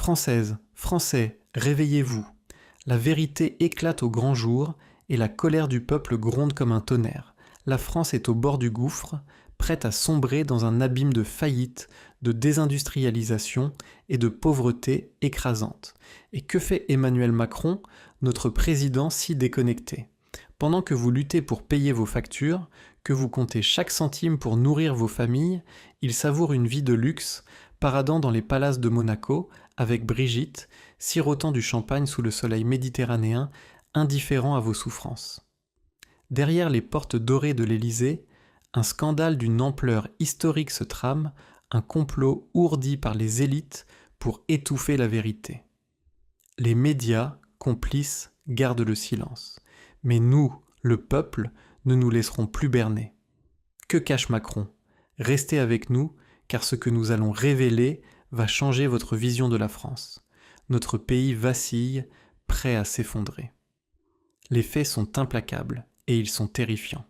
Françaises, Français, réveillez-vous. La vérité éclate au grand jour et la colère du peuple gronde comme un tonnerre. La France est au bord du gouffre, prête à sombrer dans un abîme de faillite, de désindustrialisation et de pauvreté écrasante. Et que fait Emmanuel Macron, notre président si déconnecté ? Pendant que vous luttez pour payer vos factures, que vous comptez chaque centime pour nourrir vos familles, il savoure une vie de luxe, paradant dans les palaces de Monaco, avec Brigitte, sirotant du champagne sous le soleil méditerranéen, indifférent à vos souffrances. Derrière les portes dorées de l'Élysée, un scandale d'une ampleur historique se trame, un complot ourdi par les élites pour étouffer la vérité. Les médias, complices, gardent le silence. Mais nous, le peuple, ne nous laisserons plus berner. Que cache Macron ? Restez avec nous, car ce que nous allons révéler va changer votre vision de la France. Notre pays vacille, prêt à s'effondrer. Les faits sont implacables, et ils sont terrifiants.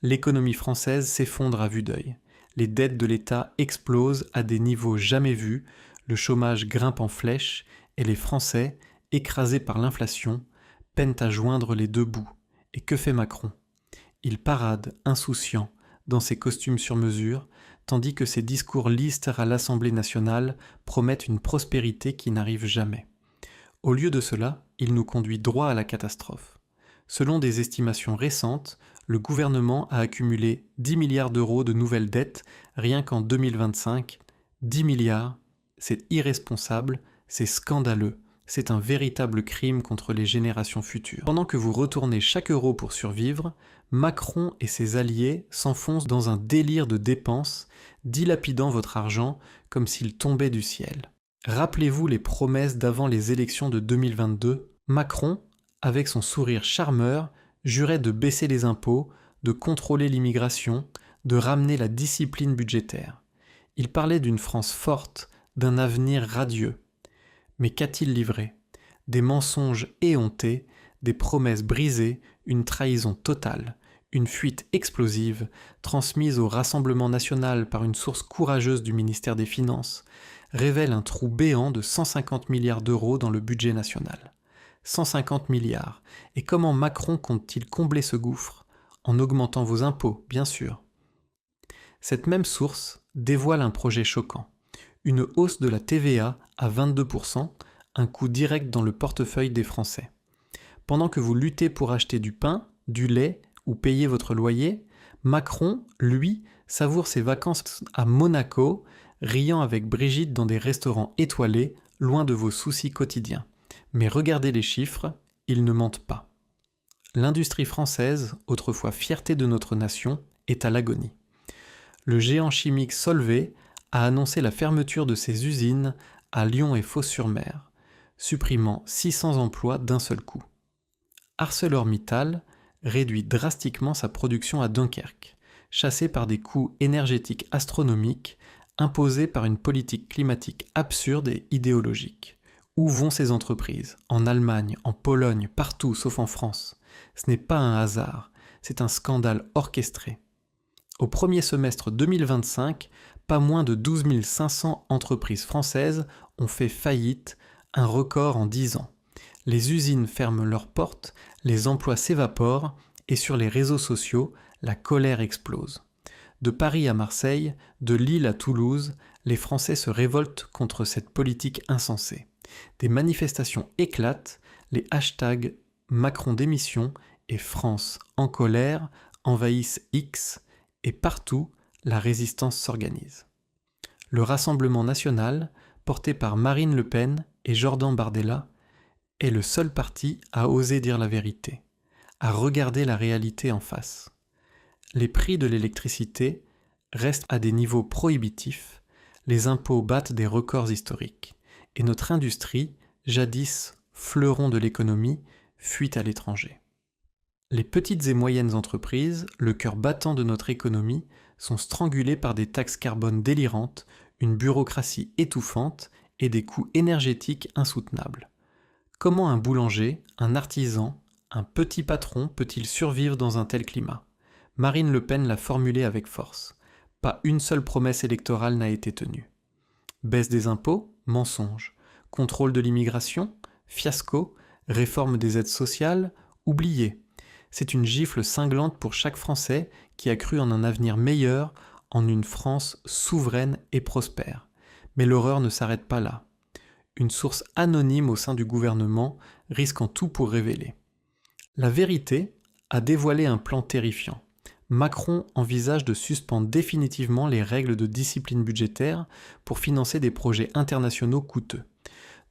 L'économie française s'effondre à vue d'œil. Les dettes de l'État explosent à des niveaux jamais vus, le chômage grimpe en flèche, et les Français, écrasés par l'inflation, peinent à joindre les deux bouts. Et que fait Macron ? Il parade, insouciant, dans ses costumes sur mesure, tandis que ses discours lisses à l'Assemblée nationale promettent une prospérité qui n'arrive jamais. Au lieu de cela, il nous conduit droit à la catastrophe. Selon des estimations récentes, le gouvernement a accumulé 10 milliards d'euros de nouvelles dettes rien qu'en 2025. 10 milliards, c'est irresponsable, c'est scandaleux. C'est un véritable crime contre les générations futures. Pendant que vous retournez chaque euro pour survivre, Macron et ses alliés s'enfoncent dans un délire de dépenses, dilapidant votre argent comme s'il tombait du ciel. Rappelez-vous les promesses d'avant les élections de 2022. Macron, avec son sourire charmeur, jurait de baisser les impôts, de contrôler l'immigration, de ramener la discipline budgétaire. Il parlait d'une France forte, d'un avenir radieux. Mais qu'a-t-il livré ? Des mensonges éhontés, des promesses brisées, une trahison totale, une fuite explosive, transmise au Rassemblement national par une source courageuse du ministère des Finances, révèle un trou béant de 150 milliards d'euros dans le budget national. 150 milliards. Et comment Macron compte-t-il combler ce gouffre ? En augmentant vos impôts, bien sûr. Cette même source dévoile un projet choquant. Une hausse de la TVA à 22%, un coup direct dans le portefeuille des Français. Pendant que vous luttez pour acheter du pain, du lait ou payer votre loyer, Macron, lui, savoure ses vacances à Monaco, riant avec Brigitte dans des restaurants étoilés, loin de vos soucis quotidiens. Mais regardez les chiffres, ils ne mentent pas. L'industrie française, autrefois fierté de notre nation, est à l'agonie. Le géant chimique Solvay a annoncé la fermeture de ses usines à Lyon et Fos-sur-Mer, supprimant 600 emplois d'un seul coup. ArcelorMittal réduit drastiquement sa production à Dunkerque, chassé par des coûts énergétiques astronomiques imposés par une politique climatique absurde et idéologique. Où vont ces entreprises ? En Allemagne, en Pologne, partout sauf en France. Ce n'est pas un hasard, c'est un scandale orchestré. Au premier semestre 2025, pas moins de 12 500 entreprises françaises ont fait faillite, un record en 10 ans. Les usines ferment leurs portes, les emplois s'évaporent et sur les réseaux sociaux, la colère explose. De Paris à Marseille, de Lille à Toulouse, les Français se révoltent contre cette politique insensée. Des manifestations éclatent, les hashtags Macron démission et France en colère envahissent X et partout, la résistance s'organise. Le Rassemblement national, porté par Marine Le Pen et Jordan Bardella, est le seul parti à oser dire la vérité, à regarder la réalité en face. Les prix de l'électricité restent à des niveaux prohibitifs, les impôts battent des records historiques, et notre industrie, jadis fleuron de l'économie, fuit à l'étranger. Les petites et moyennes entreprises, le cœur battant de notre économie, sont strangulées par des taxes carbone délirantes, une bureaucratie étouffante et des coûts énergétiques insoutenables. Comment un boulanger, un artisan, un petit patron peut-il survivre dans un tel climat ? Marine Le Pen l'a formulé avec force. Pas une seule promesse électorale n'a été tenue. Baisse des impôts ? Mensonge. Contrôle de l'immigration? Fiasco? Réforme des aides sociales? Oublié. C'est une gifle cinglante pour chaque Français qui a cru en un avenir meilleur, en une France souveraine et prospère. Mais l'horreur ne s'arrête pas là. Une source anonyme au sein du gouvernement risque en tout pour révéler. La Vérité a dévoilé un plan terrifiant. Macron envisage de suspendre définitivement les règles de discipline budgétaire pour financer des projets internationaux coûteux.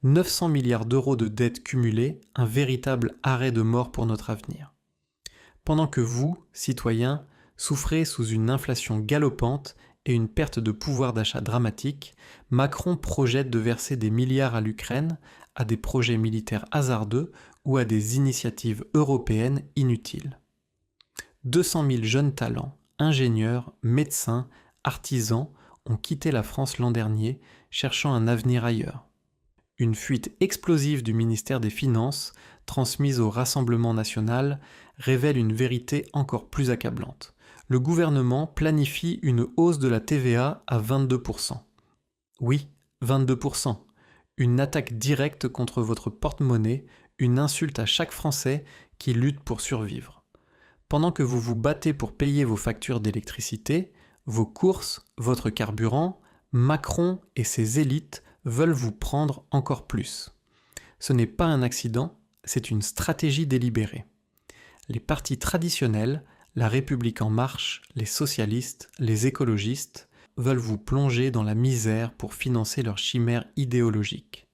900 milliards d'euros de dettes cumulées, un véritable arrêt de mort pour notre avenir. Pendant que vous, citoyens, souffrez sous une inflation galopante et une perte de pouvoir d'achat dramatique, Macron projette de verser des milliards à l'Ukraine, à des projets militaires hasardeux ou à des initiatives européennes inutiles. 200 000 jeunes talents, ingénieurs, médecins, artisans ont quitté la France l'an dernier, cherchant un avenir ailleurs. Une fuite explosive du ministère des Finances, transmise au Rassemblement national, révèle une vérité encore plus accablante. Le gouvernement planifie une hausse de la TVA à 22%. Oui, 22%. Une attaque directe contre votre porte-monnaie, une insulte à chaque Français qui lutte pour survivre. Pendant que vous vous battez pour payer vos factures d'électricité, vos courses, votre carburant, Macron et ses élites veulent vous prendre encore plus. Ce n'est pas un accident, c'est une stratégie délibérée. Les partis traditionnels, La République en marche, les socialistes, les écologistes, veulent vous plonger dans la misère pour financer leurs chimères idéologiques.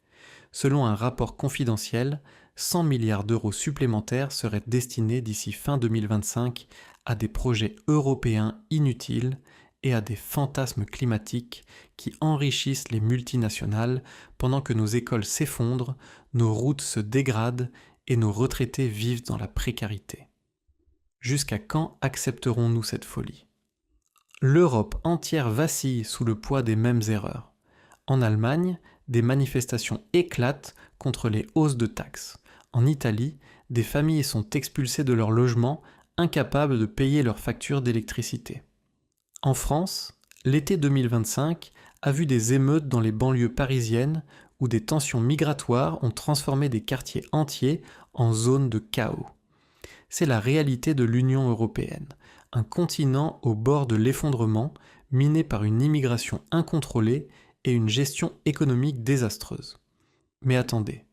Selon un rapport confidentiel, 100 milliards d'euros supplémentaires seraient destinés d'ici fin 2025 à des projets européens inutiles et à des fantasmes climatiques qui enrichissent les multinationales pendant que nos écoles s'effondrent, nos routes se dégradent et nos retraités vivent dans la précarité. Jusqu'à quand accepterons-nous cette folie ? L'Europe entière vacille sous le poids des mêmes erreurs. En Allemagne, des manifestations éclatent contre les hausses de taxes. En Italie, des familles sont expulsées de leur logement, incapables de payer leurs factures d'électricité. En France, l'été 2025 a vu des émeutes dans les banlieues parisiennes où des tensions migratoires ont transformé des quartiers entiers en zones de chaos. C'est la réalité de l'Union européenne, un continent au bord de l'effondrement, miné par une immigration incontrôlée et une gestion économique désastreuse. Mais attendez,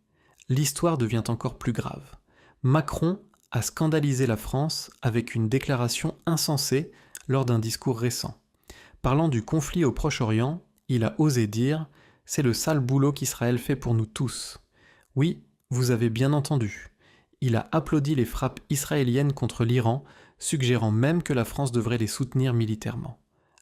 l'histoire devient encore plus grave. Macron a scandalisé la France avec une déclaration insensée lors d'un discours récent. Parlant du conflit au Proche-Orient, il a osé dire « C'est le sale boulot qu'Israël fait pour nous tous ». Oui, vous avez bien entendu. Il a applaudi les frappes israéliennes contre l'Iran, suggérant même que la France devrait les soutenir militairement.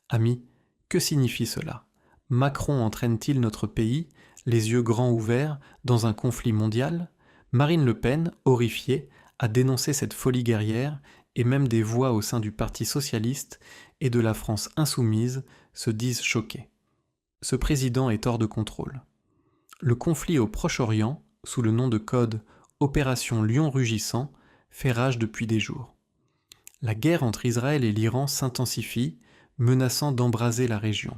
Amis, que signifie cela ? Macron entraîne-t-il notre pays, les yeux grands ouverts, dans un conflit mondial ? Marine Le Pen, horrifiée, a dénoncé cette folie guerrière et même des voix au sein du Parti socialiste et de la France insoumise se disent choquées. Ce président est hors de contrôle. Le conflit au Proche-Orient, sous le nom de code Opération Lion Rugissant, fait rage depuis des jours. La guerre entre Israël et l'Iran s'intensifie, menaçant d'embraser la région.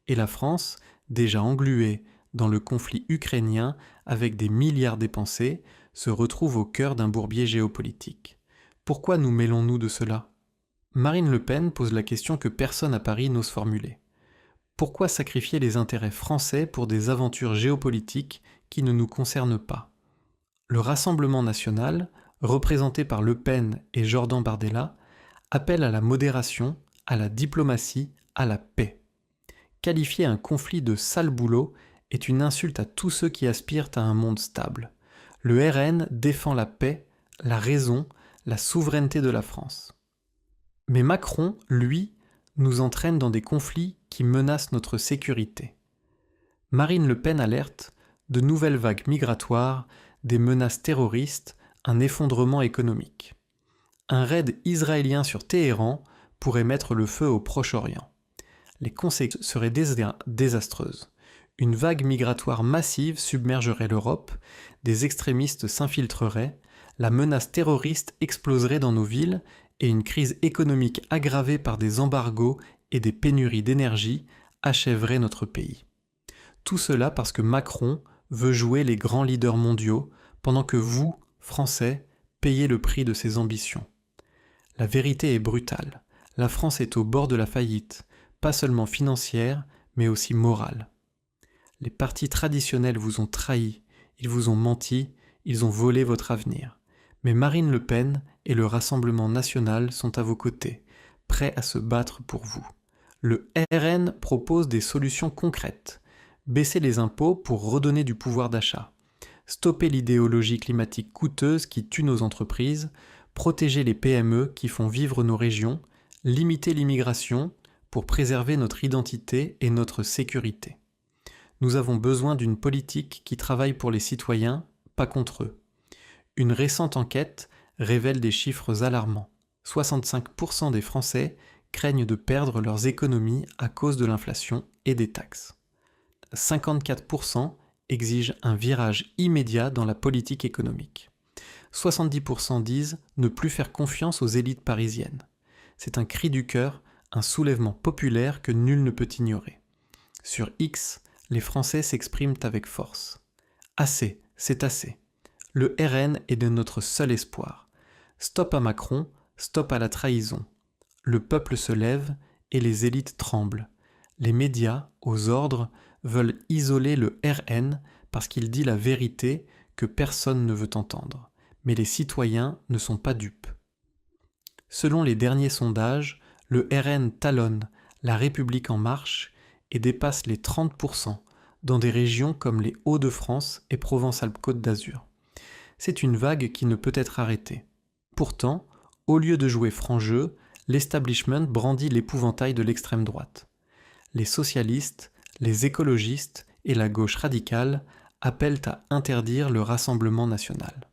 Et la France, déjà engluée dans le conflit ukrainien avec des milliards dépensés, se retrouve au cœur d'un bourbier géopolitique. Pourquoi nous mêlons-nous de cela ? Marine Le Pen pose la question que personne à Paris n'ose formuler. Pourquoi sacrifier les intérêts français pour des aventures géopolitiques qui ne nous concernent pas ? Le Rassemblement national, représenté par Le Pen et Jordan Bardella, appelle à la modération, à la diplomatie, à la paix. Qualifier un conflit de sale boulot est une insulte à tous ceux qui aspirent à un monde stable. Le RN défend la paix, la raison, la souveraineté de la France. Mais Macron, lui, nous entraîne dans des conflits qui menacent notre sécurité. Marine Le Pen alerte, de nouvelles vagues migratoires, des menaces terroristes, un effondrement économique. Un raid israélien sur Téhéran pourrait mettre le feu au Proche-Orient. Les conséquences seraient désastreuses. Une vague migratoire massive submergerait l'Europe, des extrémistes s'infiltreraient, la menace terroriste exploserait dans nos villes et une crise économique aggravée par des embargos et des pénuries d'énergie achèverait notre pays. Tout cela parce que Macron veut jouer les grands leaders mondiaux pendant que vous, Français, payez le prix de ses ambitions. La vérité est brutale. La France est au bord de la faillite, pas seulement financière, mais aussi morale. Les partis traditionnels vous ont trahi, ils vous ont menti, ils ont volé votre avenir. Mais Marine Le Pen et le Rassemblement national sont à vos côtés, prêts à se battre pour vous. Le RN propose des solutions concrètes. Baisser les impôts pour redonner du pouvoir d'achat. Stopper l'idéologie climatique coûteuse qui tue nos entreprises. Protéger les PME qui font vivre nos régions. Limiter l'immigration pour préserver notre identité et notre sécurité. Nous avons besoin d'une politique qui travaille pour les citoyens, pas contre eux. Une récente enquête révèle des chiffres alarmants. 65% des Français craignent de perdre leurs économies à cause de l'inflation et des taxes. 54% exigent un virage immédiat dans la politique économique. 70% disent ne plus faire confiance aux élites parisiennes. C'est un cri du cœur, un soulèvement populaire que nul ne peut ignorer. Sur X, les Français s'expriment avec force. Assez, c'est assez. Le RN est de notre seul espoir. Stop à Macron, stop à la trahison. Le peuple se lève et les élites tremblent. Les médias, aux ordres, veulent isoler le RN parce qu'il dit la vérité que personne ne veut entendre. Mais les citoyens ne sont pas dupes. Selon les derniers sondages, le RN talonne La République en marche et dépasse les 30% dans des régions comme les Hauts-de-France et Provence-Alpes-Côte d'Azur. C'est une vague qui ne peut être arrêtée. Pourtant, au lieu de jouer franc jeu, l'establishment brandit l'épouvantail de l'extrême droite. Les socialistes, les écologistes et la gauche radicale appellent à interdire le Rassemblement national.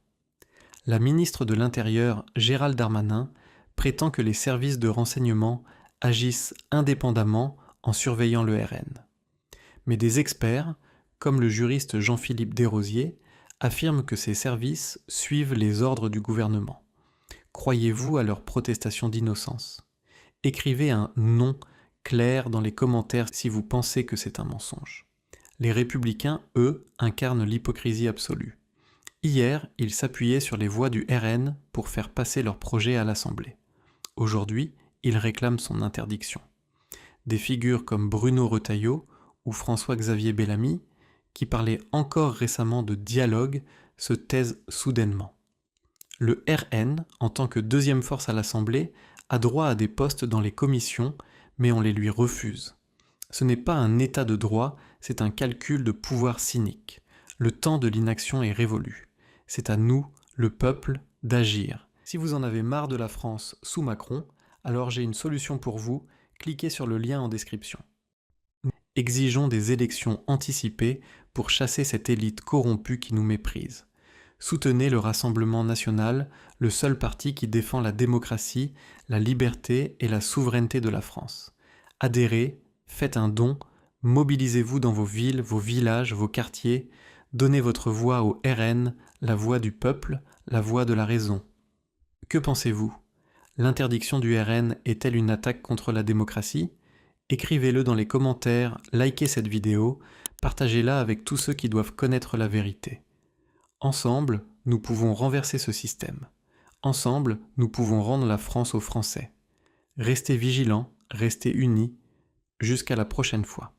La ministre de l'Intérieur, Gérald Darmanin, prétend que les services de renseignement agissent indépendamment en surveillant le RN. Mais des experts, comme le juriste Jean-Philippe Desrosiers, affirment que ces services suivent les ordres du gouvernement. Croyez-vous à leur protestation d'innocence? Écrivez un « non » clair dans les commentaires si vous pensez que c'est un mensonge. Les Républicains, eux, incarnent l'hypocrisie absolue. Hier, ils s'appuyaient sur les voix du RN pour faire passer leur projet à l'Assemblée. Aujourd'hui, ils réclament son interdiction. Des figures comme Bruno Retailleau ou François-Xavier Bellamy, qui parlaient encore récemment de dialogue, se taisent soudainement. Le RN, en tant que deuxième force à l'Assemblée, a droit à des postes dans les commissions, mais on les lui refuse. Ce n'est pas un état de droit, c'est un calcul de pouvoir cynique. Le temps de l'inaction est révolu. C'est à nous, le peuple, d'agir. Si vous en avez marre de la France sous Macron, alors j'ai une solution pour vous, cliquez sur le lien en description. Exigeons des élections anticipées pour chasser cette élite corrompue qui nous méprise. Soutenez le Rassemblement national, le seul parti qui défend la démocratie, la liberté et la souveraineté de la France. Adhérez, faites un don, mobilisez-vous dans vos villes, vos villages, vos quartiers, donnez votre voix au RN, la voix du peuple, la voix de la raison. Que pensez-vous? L'interdiction du RN est-elle une attaque contre la démocratie? Écrivez-le dans les commentaires, likez cette vidéo, partagez-la avec tous ceux qui doivent connaître la vérité. Ensemble, nous pouvons renverser ce système. Ensemble, nous pouvons rendre la France aux Français. Restez vigilants, restez unis. Jusqu'à la prochaine fois.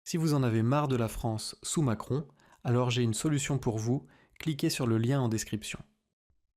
Si vous en avez marre de la France sous Macron, alors j'ai une solution pour vous, cliquez sur le lien en description.